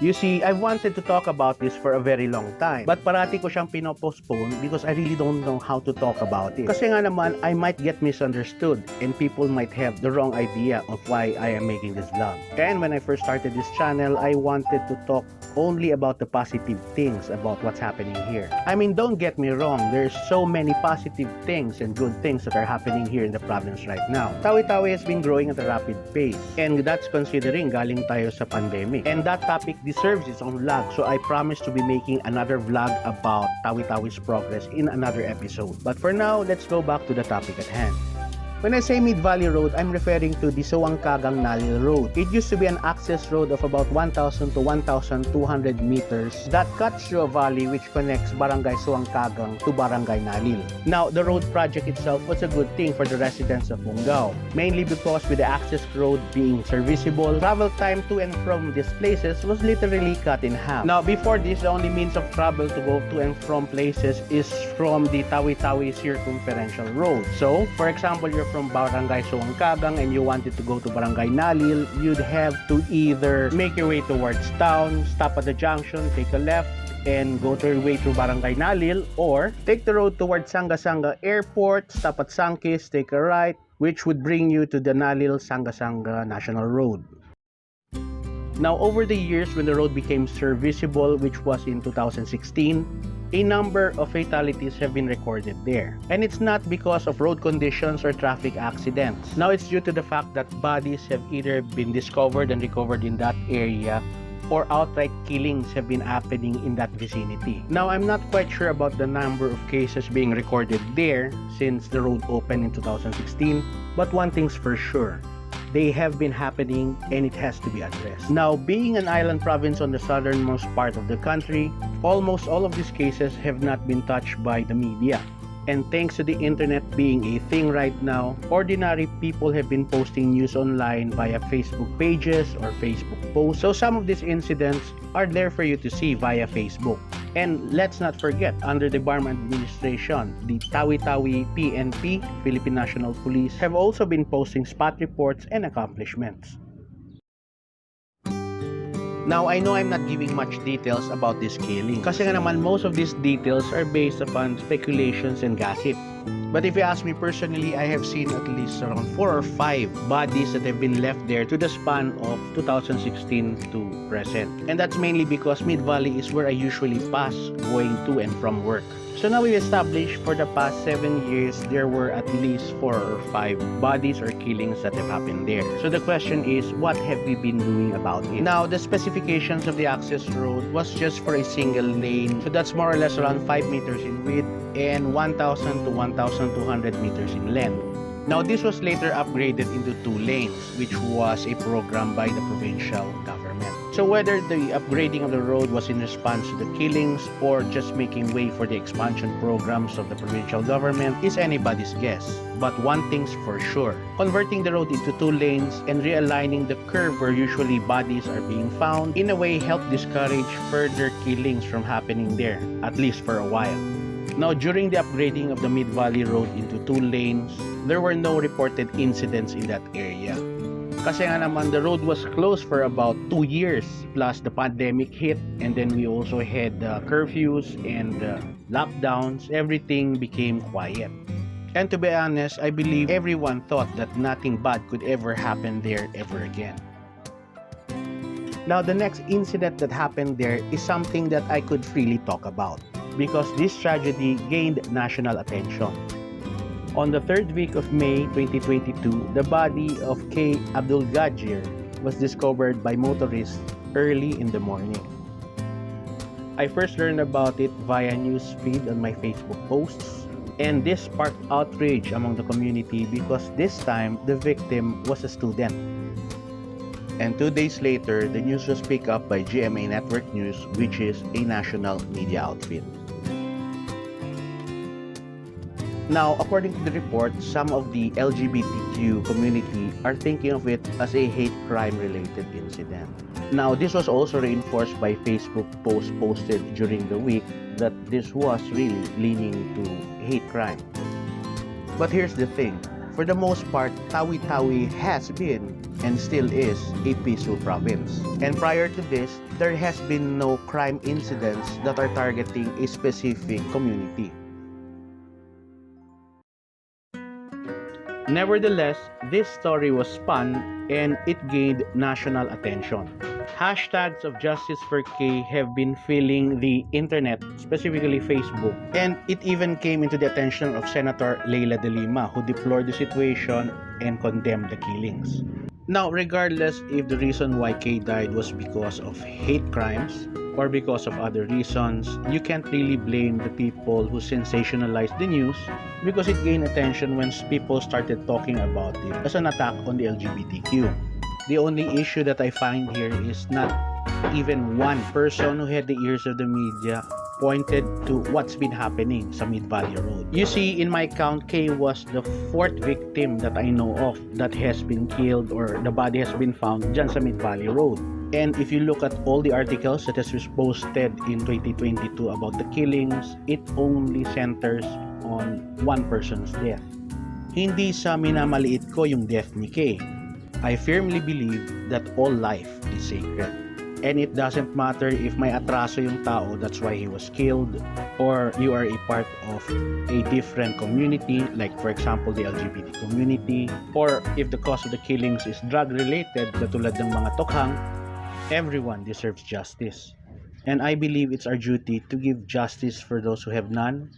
You see, I've wanted to talk about this for a very long time, but parati ko siyang pinopostpone because I really don't know how to talk about it. Kasi nga naman, I might get misunderstood and people might have the wrong idea of why I am making this vlog. And when I first started this channel, I wanted to talk only about the positive things about what's happening here. I mean, don't get me wrong, there's so many positive things and good things that are happening here in the province right now. Tawi-Tawi has been growing at a rapid pace, and that's considering galing tayo sa pandemic. And that topic deserves its own vlog, so I promise to be making another vlog about Tawi-Tawi's progress in another episode. But for now, let's go back to the topic at hand. When I say Mid-Valley Road, I'm referring to the Suwangkagang Nalil Road. It used to be an access road of about 1,000 to 1,200 meters that cuts through a valley which connects Barangay Suwangkagang to Barangay Nalil. Now, the road project itself was a good thing for the residents of Bongao, mainly because with the access road being serviceable, travel time to and from these places was literally cut in half. Now, before this, the only means of travel to go to and from places is from the Tawi-Tawi Circumferential Road. So, for example, you're from Barangay Suwangkagang and you wanted to go to Barangay Nalil, you'd have to either make your way towards town, stop at the junction, take a left, and go to your way through Barangay Nalil, or take the road towards Sanga-Sanga Airport, stop at Sangkis, take a right, which would bring you to the Nalil-Sanga-Sanga National Road. Now, over the years when the road became serviceable, which was in 2016, a number of fatalities have been recorded there. And it's not because of road conditions or traffic accidents. Now, it's due to the fact that bodies have either been discovered and recovered in that area, or outright killings have been happening in that vicinity. Now, I'm not quite sure about the number of cases being recorded there since the road opened in 2016, but one thing's for sure, they have been happening and it has to be addressed. Now, being an island province on the southernmost part of the country, almost all of these cases have not been touched by the media. And thanks to the internet being a thing right now, ordinary people have been posting news online via Facebook pages or Facebook posts. So some of these incidents are there for you to see via Facebook. And let's not forget, under the Barma administration, the Tawi-Tawi PNP, Philippine National Police, have also been posting spot reports and accomplishments. Now, I know I'm not giving much details about this killing kasi nga naman most of these details are based upon speculations and gossip. But if you ask me personally, I have seen at least around 4 or 5 bodies that have been left there to the span of 2016 to present. And that's mainly because Mid-Valley is where I usually pass going to and from work. So now we've established for the past 7 years, there were at least 4 or 5 bodies or killings that have happened there. So the question is, what have we been doing about it? Now, the specifications of the access road was just for a single lane. So that's more or less around 5 meters in width and 1,000 to 1,200 meters in length. Now, this was later upgraded into 2 lanes, which was a program by the provincial government. So whether the upgrading of the road was in response to the killings or just making way for the expansion programs of the provincial government is anybody's guess. But one thing's for sure, converting the road into 2 lanes and realigning the curve where usually bodies are being found in a way helped discourage further killings from happening there, at least for a while. Now, during the upgrading of the Mid-Valley Road into 2 lanes, there were no reported incidents in that area. Kasi nga naman, the road was closed for about 2 years, plus the pandemic hit, and then we also had curfews and lockdowns. Everything became quiet. And to be honest, I believe everyone thought that nothing bad could ever happen there ever again. Now, the next incident that happened there is something that I could freely talk about, because this tragedy gained national attention. On the 3rd week of May 2022, the body of abdulgajir was discovered by motorists early in the morning. I first learned about it via news feed on my Facebook posts, and this sparked outrage among the community because this time the victim was a student. And 2 days later, the news was picked up by GMA Network News, which is a national media outfit. Now, according to the report, some of the LGBTQ community are thinking of it as a hate crime related incident. Now, this was also reinforced by Facebook posts posted during the week that this was really leaning to hate crime. But here's the thing, for the most part, Tawi-Tawi has been and still is a peaceful province. And prior to this, there has been no crime incidents that are targeting a specific community. Nevertheless, this story was spun and it gained national attention. Hashtags of Justice for K have been filling the internet, specifically Facebook, and it even came into the attention of Senator Leila de Lima, who deplored the situation and condemned the killings. Now, regardless if the reason why K died was because of hate crimes or because of other reasons, you can't really blame the people who sensationalized the news because it gained attention when people started talking about it as an attack on the LGBTQ. The only issue that I find here is not even one person who had the ears of the media pointed to what's been happening sa Mid-Valley Road. You see, in my count, Kay was the 4th victim that I know of that has been killed or the body has been found dyan sa Mid-Valley Road. And if you look at all the articles that has been posted in 2022 about the killings, it only centers on one person's death. Hindi sa minamaliit ko yung death ni Kay. I firmly believe that all life is sacred. And it doesn't matter if may atraso yung tao, that's why he was killed, or you are a part of a different community, like for example the LGBT community, or if the cause of the killings is drug-related, katulad ng mga tokhang, everyone deserves justice. And I believe it's our duty to give justice for those who have none,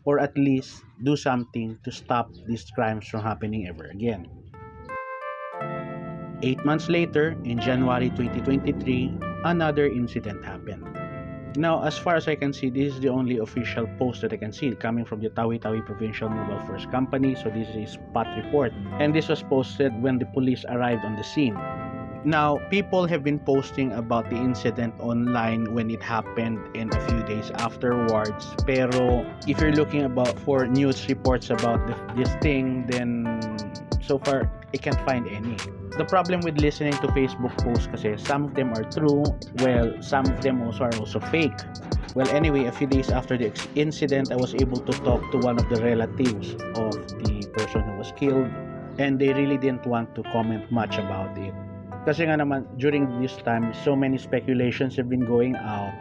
or at least do something to stop these crimes from happening ever again. 8 months later, in January 2023, another incident happened. Now, as far as I can see, this is the only official post that I can see coming from the Tawi-Tawi Provincial Mobile Force Company. So this is a spot report. And this was posted when the police arrived on the scene. Now, people have been posting about the incident online when it happened and a few days afterwards. Pero if you're looking for news reports about this thing, then so far, I can't find any. The problem with listening to Facebook posts kasi some of them are true, well, some of them are also fake. Well, anyway, a few days after the incident, I was able to talk to one of the relatives of the person who was killed, and they really didn't want to comment much about it. Kasi nga naman, during this time, so many speculations have been going out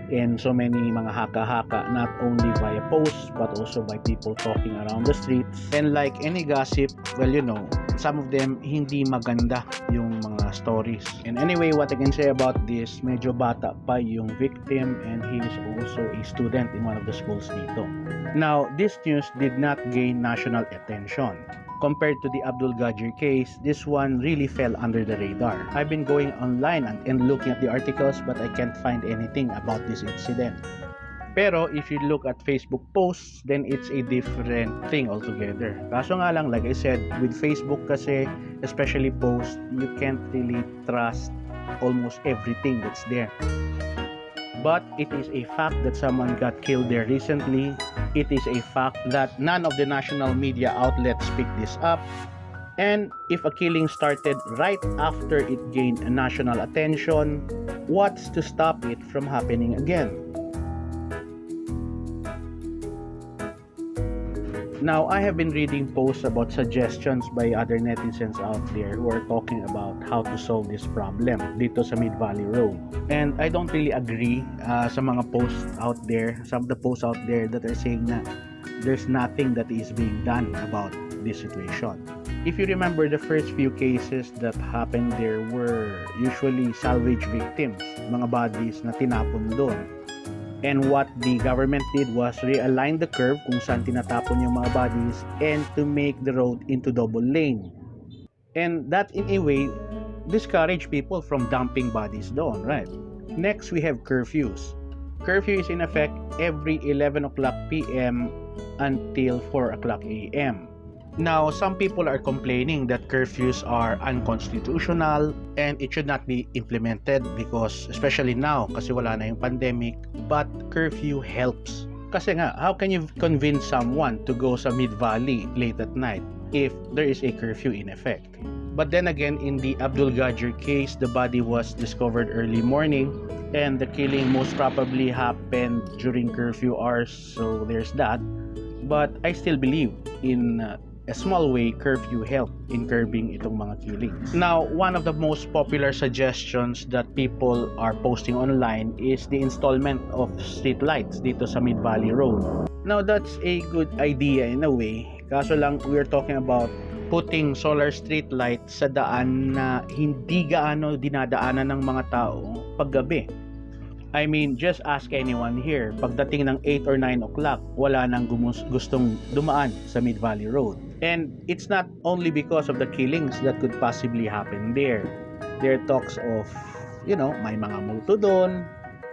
and so many mga haka-haka, not only via posts but also by people talking around the streets. And like any gossip, well, you know, some of them hindi maganda yung mga stories. And anyway, what I can say about this, medyo bata pa yung victim and he is also a student in one of the schools dito. Now, this news did not gain national attention. Compared to the Abdulgajir case, this one really fell under the radar. I've been going online and looking at the articles, but I can't find anything about this incident. Pero if you look at Facebook posts, then it's a different thing altogether. Kaso nga lang, like I said, with Facebook kasi, especially posts, you can't really trust almost everything that's there. But it is a fact that someone got killed there recently. It is a fact that none of the national media outlets picked this up. And if a killing started right after it gained national attention, what's to stop it from happening again? Now, I have been reading posts about suggestions by other netizens out there who are talking about how to solve this problem dito sa Mid-Valley Road. And I don't really agree sa mga posts out there, some of the posts out there that are saying na there's nothing that is being done about this situation. If you remember, the first few cases that happened there were usually salvage victims, mga bodies na tinapon doon. And what the government did was realign the curve kung saan tinatapon yung mga bodies and to make the road into double lane. And that in a way discourage people from dumping bodies doon, right? Next, we have curfews. Curfew is in effect every 11 o'clock p.m. until 4 o'clock a.m. Now, some people are complaining that curfews are unconstitutional and it should not be implemented because, especially now, kasi wala na yung pandemic, but curfew helps Kasi nga, how can you convince someone to go sa Mid-Valley late at night if there is a curfew in effect? But then again, in the Abdulgajir case, the body was discovered early morning and the killing most probably happened during curfew hours, so there's that. But I still believe in a small way curfew helped in curbing itong mga killings. Now, one of the most popular suggestions that people are posting online is the installment of street lights dito sa Mid-Valley Road. Now, that's a good idea in a way. Kaso lang, we're talking about putting solar street lights sa daan na hindi gaano dinadaanan ng mga tao paggabi. I mean, just ask anyone here. Pagdating ng 8 or 9 o'clock, wala nang gustong dumaan sa Mid-Valley Road. And it's not only because of the killings that could possibly happen there. There are talks of, may mga multo doon.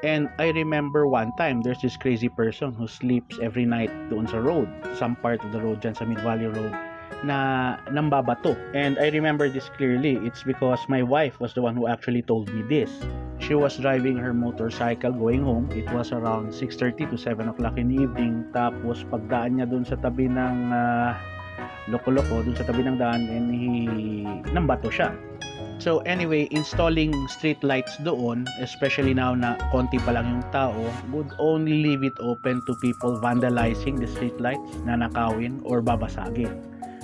And I remember one time, there's this crazy person who sleeps every night doon sa road, some part of the road dyan sa Mid-Valley Road, na nambabato. And I remember this clearly. It's because my wife was the one who actually told me this. She was driving her motorcycle going home. It was around 6:30 to 7 o'clock in the evening. Tapos pagdaan niya dun sa tabi ng loko-loko, dun sa tabi ng daan, and nambato siya. So anyway, installing street lights doon, especially now na konti pa lang yung tao, would only leave it open to people vandalizing the street lights, nanakawin or babasagin.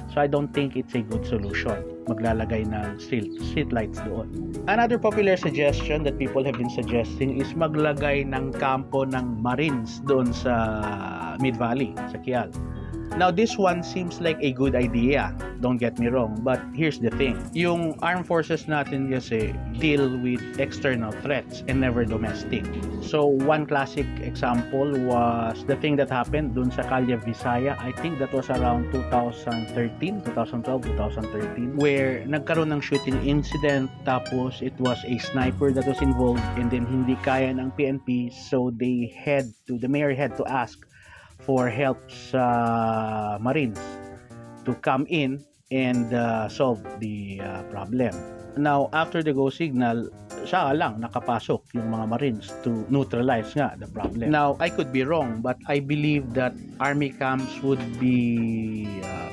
So I don't think it's a good solution, maglalagay ng street lights doon. Another popular suggestion that people have been suggesting is maglagay ng kampo ng Marines doon sa Mid-Valley, sa Kial. Now, this one seems like a good idea, don't get me wrong, but here's the thing. Yung armed forces natin kasi deal with external threats and never domestic. So, one classic example was the thing that happened dun sa Kalye Visaya. I think that was around 2013, 2012, 2013, where nagkaroon ng shooting incident, tapos it was a sniper that was involved, and then hindi kaya ng PNP, so the mayor had to ask for help sa Marines to come in and solve the problem. Now, after the go signal, saka lang nakapasok yung mga Marines to neutralize nga the problem. Now, I could be wrong, but I believe that army camps would be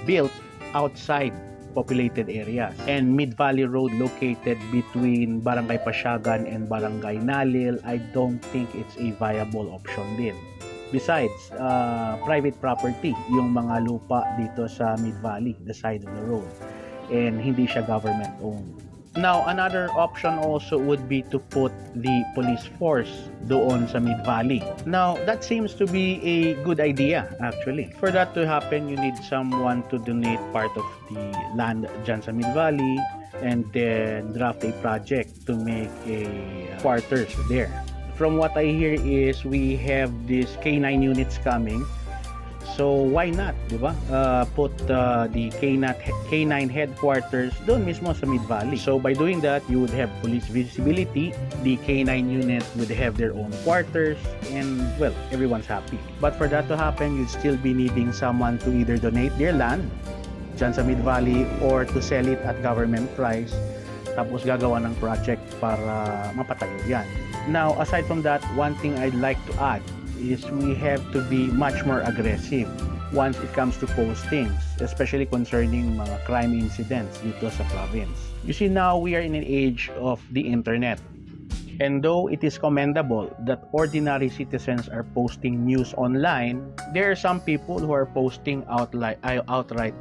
built outside populated areas. And Mid-Valley Road located between Barangay Pasyagan and Barangay Nalil, I don't think it's a viable option din. Besides, private property yung mga lupa dito sa Mid-Valley, the side of the road, and hindi siya government owned. Now, another option also would be to put the police force doon sa Mid-Valley. Now, that seems to be a good idea actually. For that to happen, you need someone to donate part of the land dyan sa Mid-Valley and then draft a project to make a quarters there. From what I hear is we have these K9 units coming. So why not, di ba? Put the K9 headquarters doon mismo sa Mid-Valley. So by doing that, you would have police visibility. The K9 unit would have their own quarters, and well, everyone's happy. But for that to happen, you'd still be needing someone to either donate their land dyan sa Mid-Valley or to sell it at government price. Tapos gagawa ng project para mapatayo yan. Now, aside from that, one thing I'd like to add is we have to be much more aggressive once it comes to postings, especially concerning mga crime incidents dito sa province. You see, now we are in an age of the internet. And though it is commendable that ordinary citizens are posting news online, there are some people who are posting outright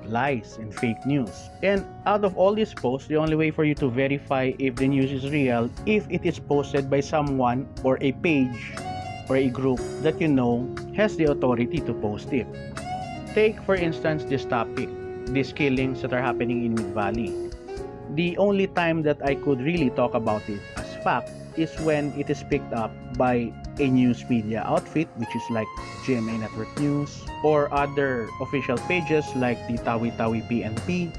lies and fake news. And out of all these posts, the only way for you to verify if the news is real, if it is posted by someone or a page or a group that you know has the authority to post it. Take, for instance, this topic, these killings that are happening in Mid-Valley. The only time that I could really talk about it as fact is when it is picked up by a news media outfit, which is like GMA Network News or other official pages like the Tawi-Tawi PNP.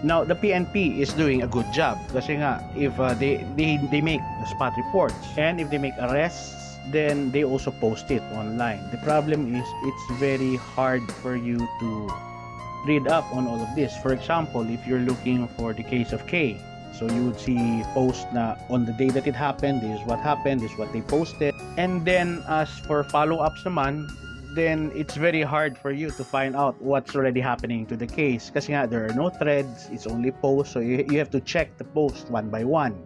Now, the PNP is doing a good job kasi nga if they make spot reports, and if they make arrests, then they also post it online. The problem is it's very hard for you to read up on all of this. For example, if you're looking for the case of K, so you would see post na on the day that it happened, this is what happened, this is what they posted. And then as for follow-ups naman, then it's very hard for you to find out what's already happening to the case. Kasi nga, there are no threads, it's only posts, so you have to check the post one by one.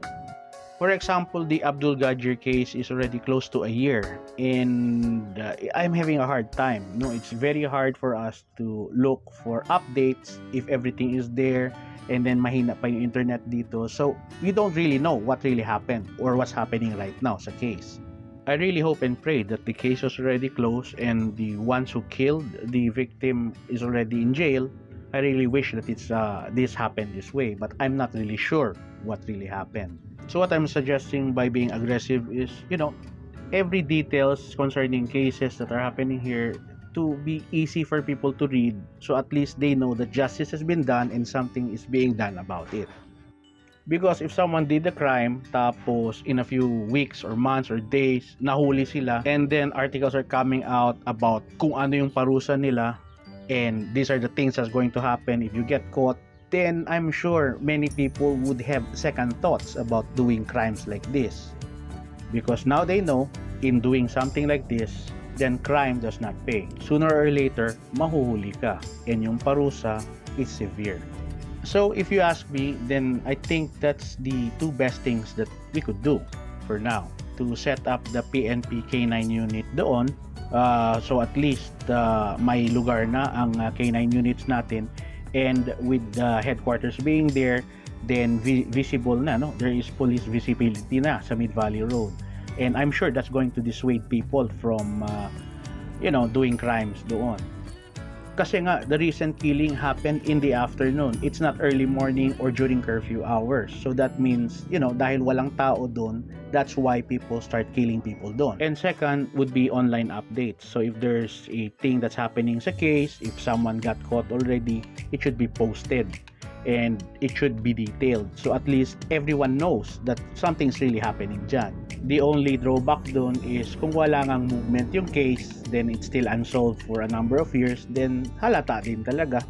For example, the Abdulgajir case is already close to a year, and I'm having a hard time. No, it's very hard for us to look for updates if everything is there, and then mahina pa yung internet dito. So, we don't really know what really happened or what's happening right now sa case. I really hope and pray that the case is already closed and the ones who killed the victim is already in jail. I really wish that this happened this way, but I'm not really sure what really happened. So what I'm suggesting by being aggressive is, every details concerning cases that are happening here to be easy for people to read, so at least they know that justice has been done and something is being done about it. Because if someone did the crime, tapos in a few weeks or months or days, nahuli sila, and then articles are coming out about kung ano yung parusa nila, and these are the things that's going to happen if you get caught, then I'm sure many people would have second thoughts about doing crimes like this. Because now they know, in doing something like this, then crime does not pay. Sooner or later, mahuhuli ka, and yung parusa is severe. So if you ask me, then I think that's the two best things that we could do for now. To set up the PNP K9 unit doon, so at least may lugar na ang K9 units natin, and with the headquarters being there, then visible na, no? There is police visibility na sa Mid Valley Road, and I'm sure that's going to dissuade people from doing crimes doon. Kasi nga, the recent killing happened in the afternoon. It's not early morning or during curfew hours. So that means, dahil walang tao doon, that's why people start killing people doon. And second would be online updates. So if there's a thing that's happening sa case, if someone got caught already, it should be posted. And it should be detailed. So at least everyone knows that something's really happening dyan. The only drawback dun is kung wala ngang movement yung case, then it's still unsolved for a number of years, then halata din talaga.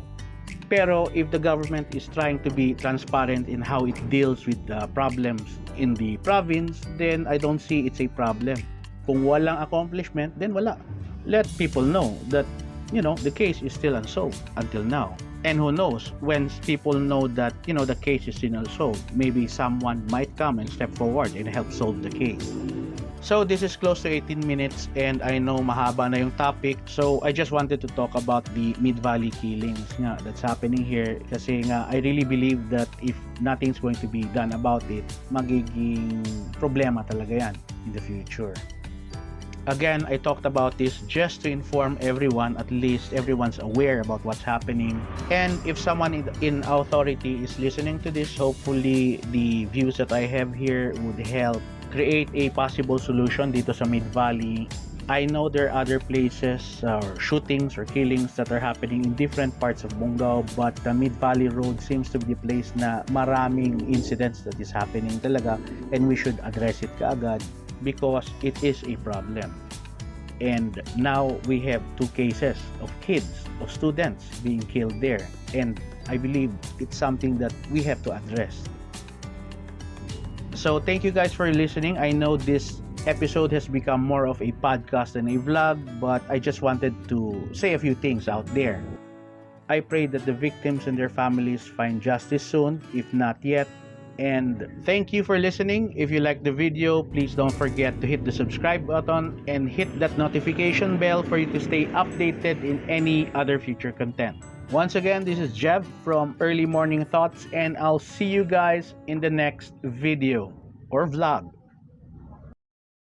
Pero if the government is trying to be transparent in how it deals with the problems in the province, then I don't see it's a problem. Kung walang accomplishment, then wala. Let people know that, the case is still unsolved until now. And who knows, when people know that, the case is still unsolved, maybe someone might come and step forward and help solve the case. So this is close to 18 minutes and I know mahaba na yung topic. So I just wanted to talk about the Mid-Valley killings nga that's happening here. Kasi nga, I really believe that if nothing's going to be done about it, magiging problema talaga yan in the future. Again, I talked about this just to inform everyone, at least everyone's aware about what's happening. And if someone in authority is listening to this, hopefully the views that I have here would help create a possible solution dito sa Mid-Valley. I know there are other places or shootings or killings that are happening in different parts of Bongao, but the Mid-Valley Road seems to be the place na maraming incidents that is happening talaga, and we should address it kaagad. Because it is a problem. And now we have 2 cases of kids, of students being killed there. And I believe it's something that we have to address. So thank you guys for listening. I know this episode has become more of a podcast than a vlog, but I just wanted to say a few things out there. I pray that the victims and their families find justice soon, if not yet. And thank you for listening. If you like the video, please don't forget to hit the subscribe button and hit that notification bell for you to stay updated in any other future content. Once again, this is Jeff from Early Morning Thoughts, and I'll see you guys in the next video or vlog.